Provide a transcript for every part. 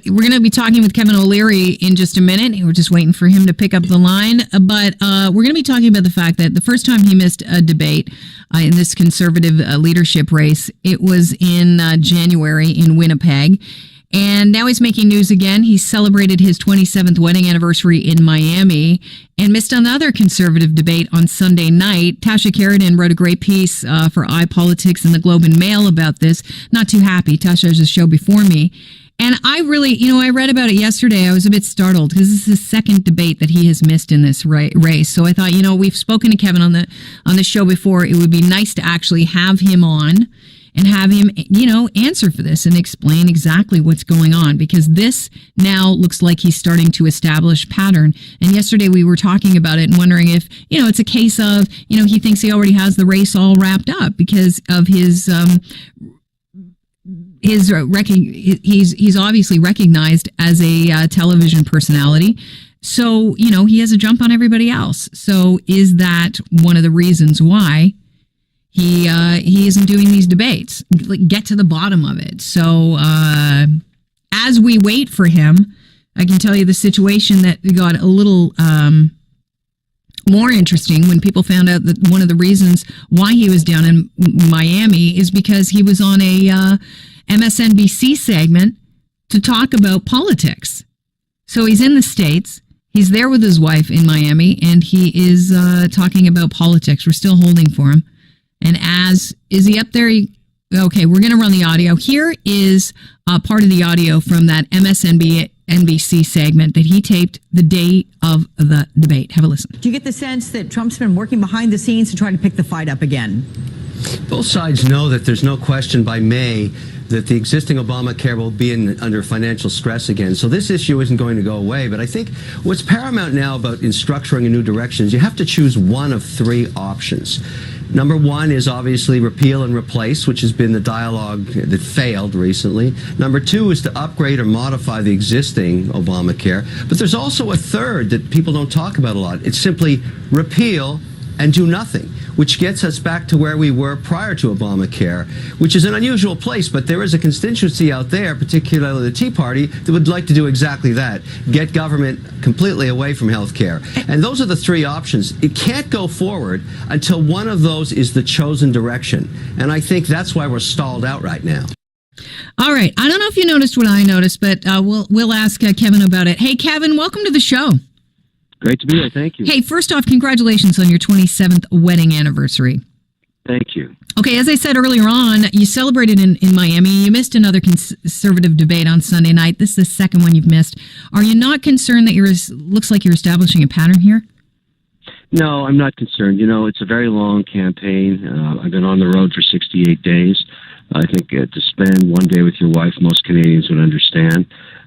we're going to be talking with Kevin O'Leary in just a minute. We're just waiting for him to pick up the line. But we're going to be talking about the fact that the first time he missed a debate in this conservative leadership race, it was in January in Winnipeg. And now he's making news again. He celebrated his 27th wedding anniversary in Miami and missed another conservative debate on Sunday night. Tasha Keridan wrote a great piece for iPolitics and the Globe and Mail about this. Not too happy. Tasha has a show before me. And I really, I read about it yesterday. I was a bit startled because this is the second debate that he has missed in this race. So I thought, we've spoken to Kevin on the show before. It would be nice to actually have him on and have him, answer for this and explain exactly what's going on, because this now looks like he's starting to establish pattern. And yesterday we were talking about it and wondering if, it's a case of, he thinks he already has the race all wrapped up because of he's obviously recognized as a television personality. So, he has a jump on everybody else. So is that one of the reasons why he isn't doing these debates? Get to the bottom of it. So as we wait for him, I can tell you the situation that got a little more interesting when people found out that one of the reasons why he was down in Miami is because he was on a MSNBC segment to talk about politics. So he's in the States. He's there with his wife in Miami, and he is talking about politics. We're still holding for him. And is he up there? Okay, we're going to run the audio. Here is part of the audio from that MSNBC segment that he taped the day of the debate. Have a listen. Do you get the sense that Trump's been working behind the scenes to try to pick the fight up again? Both sides know that there's no question by May that the existing Obamacare will be under financial stress again. So this issue isn't going to go away. But I think what's paramount now about in structuring a new direction is you have to choose one of three options. Number one is obviously repeal and replace, which has been the dialogue that failed recently. Number two is to upgrade or modify the existing Obamacare. But there's also a third that people don't talk about a lot. It's simply repeal and do nothing, which gets us back to where we were prior to Obamacare, which is an unusual place, but there is a constituency out there, particularly the Tea Party, that would like to do exactly that, get government completely away from health care. And those are the three options. It can't go forward until one of those is the chosen direction. And I think that's why we're stalled out right now. All right. I don't know if you noticed what I noticed, but we'll ask Kevin about it. Hey, Kevin, welcome to the show. Great to be here. Thank you. Hey, first off, congratulations on your 27th wedding anniversary. Thank you. Okay, as I said earlier on, you celebrated in Miami. You missed another conservative debate on Sunday night. This is the second one you've missed. Are you not concerned that looks like you're establishing a pattern here? No, I'm not concerned. It's a very long campaign. I've been on the road for 68 days. I think to spend one day with your wife, most Canadians would understand.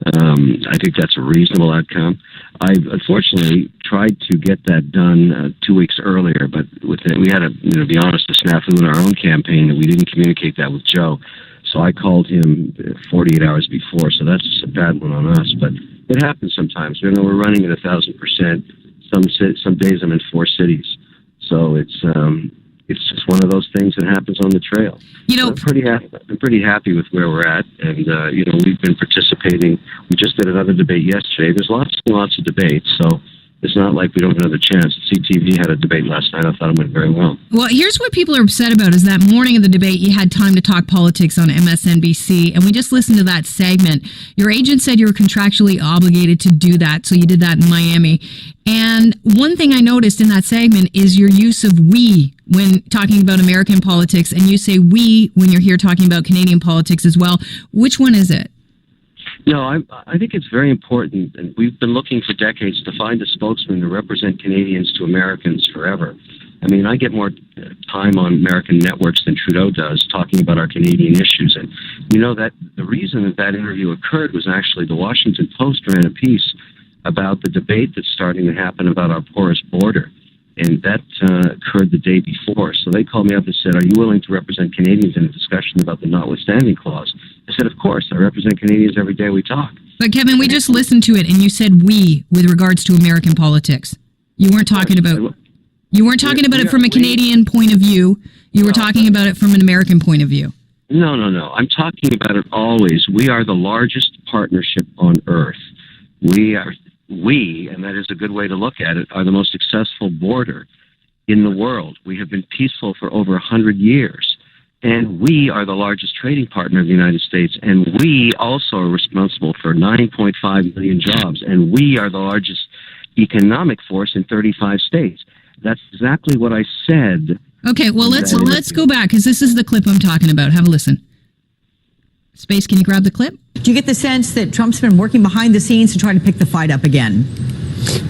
I think that's a reasonable outcome. I unfortunately tried to get that done 2 weeks earlier, but we had to be honest, a snafu in our own campaign that we didn't communicate that with Joe. So I called him 48 hours before. So that's just a bad one on us. But it happens sometimes. We're running at 1,000%. Some days I'm in 4 cities. So it's just one of those things that happens on the trail. I'm pretty happy with where we're at, and we've been participating. We just did another debate yesterday. There's lots and lots of debates, so it's not like we don't have another chance. CTV had a debate last night. I thought it went very well. Well, here's what people are upset about is that morning of the debate, you had time to talk politics on MSNBC, and we just listened to that segment. Your agent said you were contractually obligated to do that, so you did that in Miami. And one thing I noticed in that segment is your use of we when talking about American politics, and you say we when you're here talking about Canadian politics as well. Which one is it? No, I think it's very important, and we've been looking for decades to find a spokesman to represent Canadians to Americans forever. I mean, I get more time on American networks than Trudeau does talking about our Canadian issues. And that the reason that interview occurred was actually the Washington Post ran a piece about the debate that's starting to happen about our porous border. And that occurred the day before. So they called me up and said, are you willing to represent Canadians in a discussion about the notwithstanding clause? I said, of course. I represent Canadians every day we talk. But Kevin, we just listened to it, and you said we with regards to American politics. You weren't talking about it from a Canadian point of view. You were talking about it from an American point of view. No, no, no. I'm talking about it always. We are the largest partnership on earth. And that is a good way to look at it, are the most successful border in the world. We have been peaceful for over 100 years. And we are the largest trading partner of the United States. And we also are responsible for 9.5 million jobs. And we are the largest economic force in 35 states. That's exactly what I said. Okay, well, let's go back, because this is the clip I'm talking about. Have a listen. Space, can you grab the clip? Do you get the sense that Trump's been working behind the scenes to try to pick the fight up again?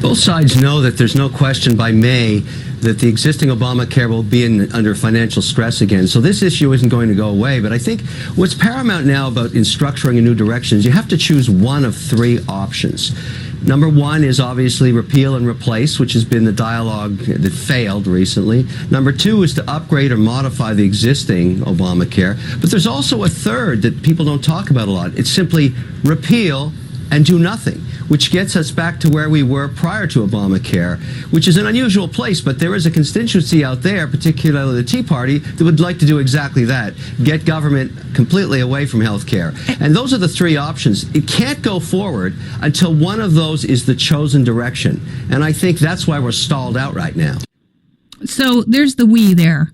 Both sides know that there's no question by May that the existing Obamacare will be under financial stress again. So this issue isn't going to go away. But I think what's paramount now about in structuring a new direction is you have to choose one of three options. Number one is obviously repeal and replace, which has been the dialogue that failed recently. Number two is to upgrade or modify the existing Obamacare. But there's also a third that people don't talk about a lot. It's simply repeal and do nothing, which gets us back to where we were prior to Obamacare, which is an unusual place, but there is a constituency out there, particularly the Tea Party, that would like to do exactly that, get government completely away from health care. And those are the three options. It can't go forward until one of those is the chosen direction. And I think that's why we're stalled out right now. So there's the we there.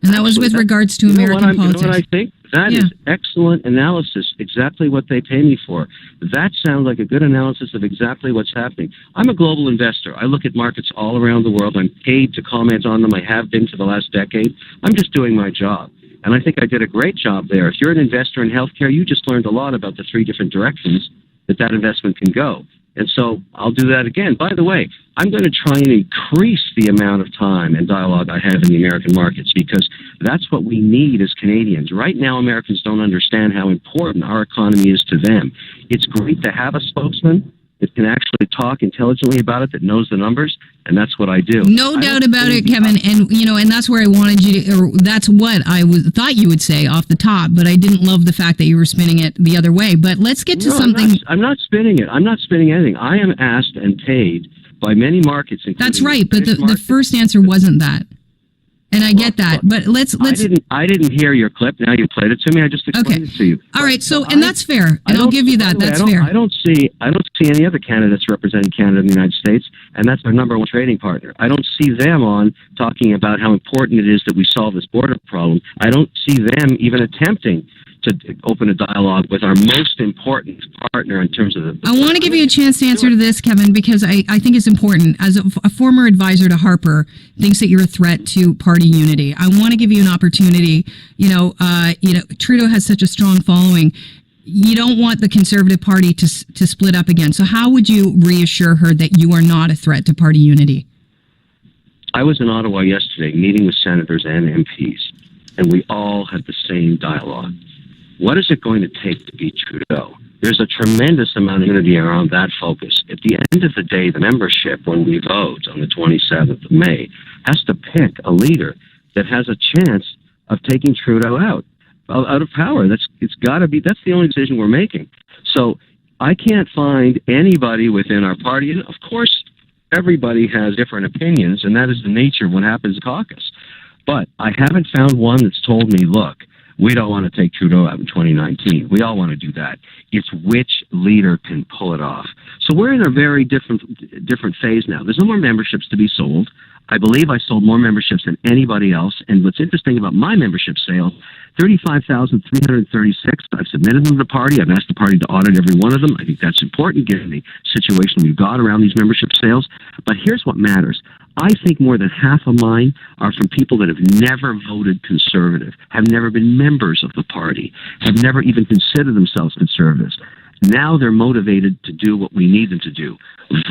And that was with regards to American politics. You know what I think? That is excellent analysis, exactly what they pay me for. That sounds like a good analysis of exactly what's happening. I'm a global investor. I look at markets all around the world. I'm paid to comment on them. I have been for the last decade. I'm just doing my job. And I think I did a great job there. If you're an investor in healthcare, you just learned a lot about the three different directions that investment can go. And so I'll do that again. By the way, I'm going to try and increase the amount of time and dialogue I have in the American markets, because that's what we need as Canadians. Right now, Americans don't understand how important our economy is to them. It's great to have a spokesman that can actually talk intelligently about it, that knows the numbers, and that's what I do. No doubt about it, Kevin. And and that's where I wanted you to, or that's what I thought you would say off the top, but I didn't love the fact that you were spinning it the other way. But let's get to something. I'm not spinning it. I'm not spinning anything. I am asked and paid by many markets. That's right, but the first answer wasn't that. And I get that, but let's. I didn't hear your clip. Now you played it to me. I just explained it to you. All right. So, and that's fair, and I'll give you that. That's fair. I don't see any other candidates representing Canada in the United States, and that's our number one trading partner. I don't see them on talking about how important it is that we solve this border problem. I don't see them even attempting to open a dialogue with our most important partner in terms of the... I want to give you a chance to answer to this, Kevin, because I think it's important. As a former advisor to Harper, thinks that you're a threat to party unity. I want to give you an opportunity. Trudeau has such a strong following. You don't want the Conservative Party to split up again. So how would you reassure her that you are not a threat to party unity? I was in Ottawa yesterday meeting with senators and MPs, and we all had the same dialogue. What is it going to take to beat Trudeau? There's a tremendous amount of unity around that focus. At the end of the day, the membership, when we vote on the 27th of May, has to pick a leader that has a chance of taking Trudeau out of power. It's got to be. That's the only decision we're making. So I can't find anybody within our party. And of course, everybody has different opinions, and that is the nature of what happens in caucus. But I haven't found one that's told me, look, we don't want to take Trudeau out in 2019. We all want to do that. It's which leader can pull it off. So we're in a very different phase now. There's no more memberships to be sold. I believe I sold more memberships than anybody else. And what's interesting about my membership sales, 35,336. I've submitted them to the party. I've asked the party to audit every one of them. I think that's important given the situation we've got around these membership sales. But here's what matters. I think more than half of mine are from people that have never voted Conservative, have never been members of the party, have never even considered themselves conservatives. Now they're motivated to do what we need them to do.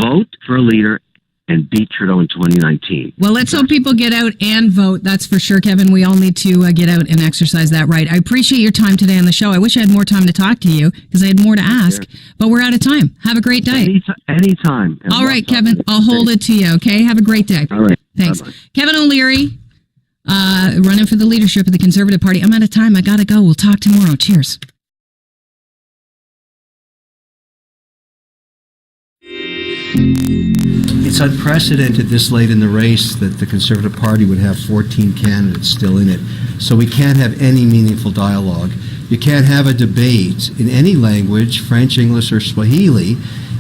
Vote for a leader and beat Trudeau in 2019. Well, let's hope people get out and vote. That's for sure, Kevin. We all need to get out and exercise that right. I appreciate your time today on the show. I wish I had more time to talk to you because I had more to ask, but we're out of time. Have a great day. Anytime. All right, Kevin, I'll hold it to you, okay? Have a great day. All right. Thanks. Bye-bye. Kevin O'Leary, running for the leadership of the Conservative Party. I'm out of time. I got to go. We'll talk tomorrow. Cheers. It's unprecedented this late in the race that the Conservative Party would have 14 candidates still in it. So we can't have any meaningful dialogue. You can't have a debate in any language, French, English, or Swahili,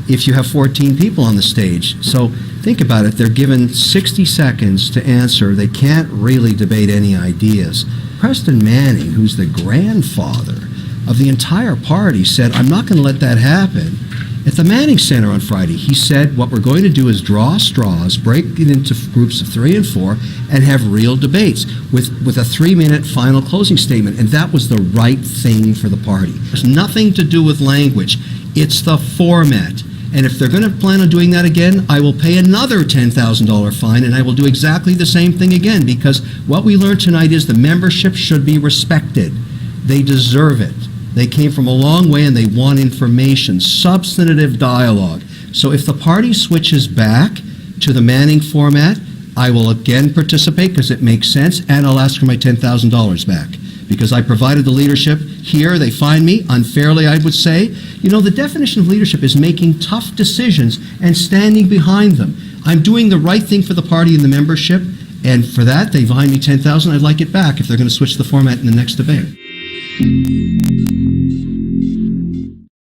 if you have 14 people on the stage. So think about it. They're given 60 seconds to answer. They can't really debate any ideas. Preston Manning, who's the grandfather of the entire party, said, I'm not going to let that happen. At the Manning Center on Friday, he said, what we're going to do is draw straws, break it into groups of 3 and 4, and have real debates with a 3-minute final closing statement. And that was the right thing for the party. There's nothing to do with language. It's the format. And if they're going to plan on doing that again, I will pay another $10,000 fine, and I will do exactly the same thing again, because what we learned tonight is the membership should be respected. They deserve it. They came from a long way, and they want information, substantive dialogue. So if the party switches back to the Manning format, I will again participate because it makes sense, and I'll ask for my $10,000 back. Because I provided the leadership here, they find me unfairly, I would say. You know, the definition of leadership is making tough decisions and standing behind them. I'm doing the right thing for the party and the membership, and for that, they find me $10,000. I'd like it back if they're going to switch the format in the next debate.